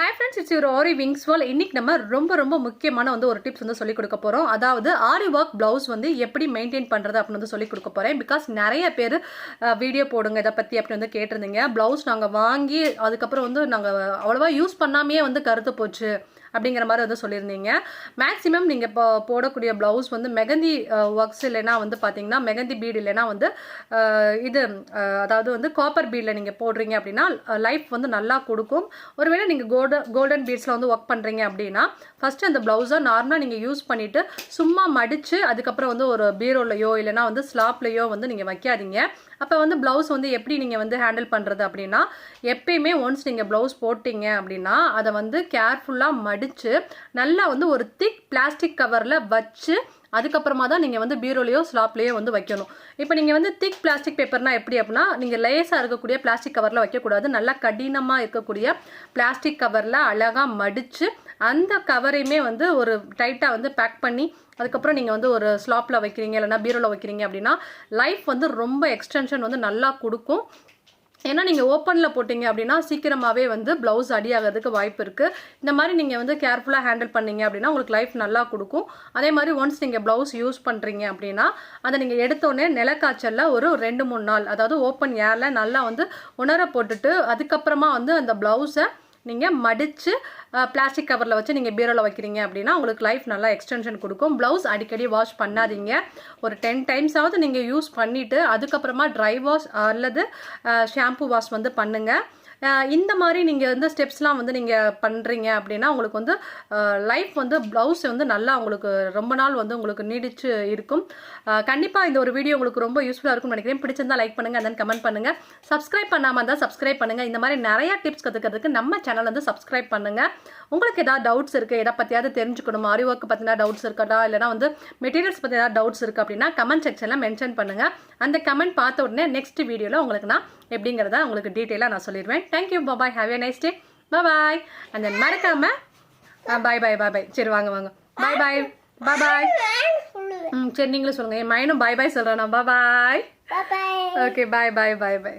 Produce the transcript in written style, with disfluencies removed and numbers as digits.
Hi friends, it's your Aariwingsworld. இன்னைக்கு நம்ம ரொம்ப முக்கியமான ஒரு டிப்ஸ் சொல்லி கொடுக்க போறோம். அதாவது ஆரி வர்க் பிளவுஸ் எப்படி மெயின்டைன் பண்றது அப்படினு சொல்லி கொடுக்க போறேன். பிகாஸ் நிறைய பேர் வீடியோ போடுங்க இத பத்தி அப்படி கேட்டிருந்தீங்க. பிளவுஸ் நாங்க வாங்கி அதுக்கு அப்புறம் நாங்க அவ்வளவா யூஸ் பண்ணாமையே கருத்து போச்சு அப்படிங்கிற மாதிரி சொல்லியிருந்தீங்க. மேக்ஸிமம் நீங்க இப்போ போடக்கூடிய பிளவுஸ் மெகந்தி ஒர்க்ஸ் இல்லைன்னா பாத்தீங்கன்னா மெகந்தி பீட் இல்லைன்னா இது அதாவது காப்பர் பீட்ல நீங்க போடுறீங்க அப்படின்னா லைஃப் நல்லா கொடுக்கும். ஒருவேளை நீங்க கோல்டன் பீட்ஸ்ல ஒர்க் பண்றீங்க அப்படின்னா ஃபர்ஸ்ட் அந்த பிளவுஸை நார்மலா நீங்க யூஸ் பண்ணிட்டு சும்மா மடிச்சு அதுக்கப்புறம் ஒரு பீரோலையோ இல்லைன்னா ஸ்லாப்லையோ நீங்க வைக்காதீங்க. அப்போ பிளவுஸ் எப்படி நீங்க ஹேண்டில் பண்றது அப்படின்னா எப்பயுமே ஒன்ஸ் நீங்க பிளவுஸ் போட்டீங்க அப்படின்னா அதை கேர்ஃபுல்லா மடிச்சு நல்லா ஒரு திக் பிளாஸ்டிக் கவர்ல வச்சு அதுக்கப்புறமா தான் நீங்க பீரோலையோ ஸ்லாப்லையோ வைக்கணும். இப்போ நீங்க திக் பிளாஸ்டிக் பேப்பர்னா எப்படி அப்படின்னா நீங்க லேசா இருக்கக்கூடிய பிளாஸ்டிக் கவர்ல வைக்கக்கூடாது. நல்லா கடினமா இருக்கக்கூடிய பிளாஸ்டிக் கவர்ல அழகா மடிச்சு அந்த கவரையுமே ஒரு டைட்டா பேக் பண்ணி அதுக்கப்புறம் நீங்க ஒரு ஸ்லாப்ல வைக்கிறீங்க இல்லைன்னா பீரோல வைக்கிறீங்க அப்படின்னா லைஃப் ரொம்ப எக்ஸ்டென்ஷன் நல்லா கொடுக்கும். ஏன்னா நீங்க ஓப்பன்ல போட்டீங்க அப்படின்னா சீக்கிரமாவே பிளவுஸ் அடியாகிறதுக்கு வாய்ப்பு இருக்கு. இந்த மாதிரி நீங்க கேர்ஃபுல்லா ஹேண்டில் பண்ணீங்க அப்படின்னா உங்களுக்கு லைஃப் நல்லா கொடுக்கும். அதே மாதிரி ஒன்ஸ் நீங்க பிளவுஸ் யூஸ் பண்றீங்க அப்படின்னா அதை நீங்க எடுத்தோடனே நிலக்காய்ச்சல்ல ஒரு 2-3 நாள் அதாவது ஓப்பன் ஏர்ல நல்லா உணர போட்டுட்டு அதுக்கப்புறமா அந்த பிளவுஸை நீங்க மடிச்சு பிளாஸ்டிக் கவர்ல வச்சு நீங்க பீரோல வைக்கிறீங்க அப்படின்னா உங்களுக்கு லைஃப் நல்லா எக்ஸ்டென்ஷன் கொடுக்கும். பிளவுஸ் அடிக்கடி வாஷ் பண்ணாதீங்க. ஒரு 10 டைம்ஸ் ஆவது நீங்க யூஸ் பண்ணிட்டு அதுக்கப்புறமா ட்ரை வாஷ் அல்லது ஷாம்பு வாஷ் பண்ணுங்க. இந்த மாதிரி நீங்க ஸ்டெப்ஸ்லாம் நீங்க பண்றீங்க அப்படின்னா உங்களுக்கு லைஃப் பிளவுஸ் நல்லா உங்களுக்கு ரொம்ப நாள் உங்களுக்கு நீடிச்சு இருக்கும். கண்டிப்பா இந்த ஒரு வீடியோ உங்களுக்கு ரொம்ப யூஸ்ஃபுல்லா இருக்கும்னு நினைக்கிறேன். பிடிச்சிருந்தா லைக் பண்ணுங்க, தென் கமெண்ட் பண்ணுங்க. சப்ஸ்கிரைப் பண்ணாம இருந்தா சப்ஸ்கிரைப் பண்ணுங்க. இந்த மாதிரி நிறைய டிப்ஸ் கத்துக்கிறதுக்கு நம்ம சேனல் சப்ஸ்கிரைப் பண்ணுங்க. உங்களுக்கு ஏதாவது டவுட்ஸ் இருக்கு, எதை பத்தியாவது தெரிஞ்சுக்கணும், ஆரி ஒர்க் பத்தினா டவுட்ஸ் இருக்கா இல்லைன்னா மெட்டீரியல்ஸ் பத்தி ஏதாவது டவுட்ஸ் இருக்கு அப்படின்னா கமெண்ட் செக்ஷன்ல மென்ஷன் பண்ணுங்க. அந்த கமெண்ட் பார்த்த உடனே நெக்ஸ்ட் வீடியோல உங்களுக்கு நான் எப்படிங்கிறத உங்களுக்கு டீட்டெயிலாக நான் சொல்லிடுவேன். Thank you, bye, have a nice day, bye. And then மறக்காம பாய். சரி வாங்க பாய். சரி நீங்களும் சொல்லுங்க. என் மைனும் பாய் சொல்றேன். பாய். ஓகே, பாய்.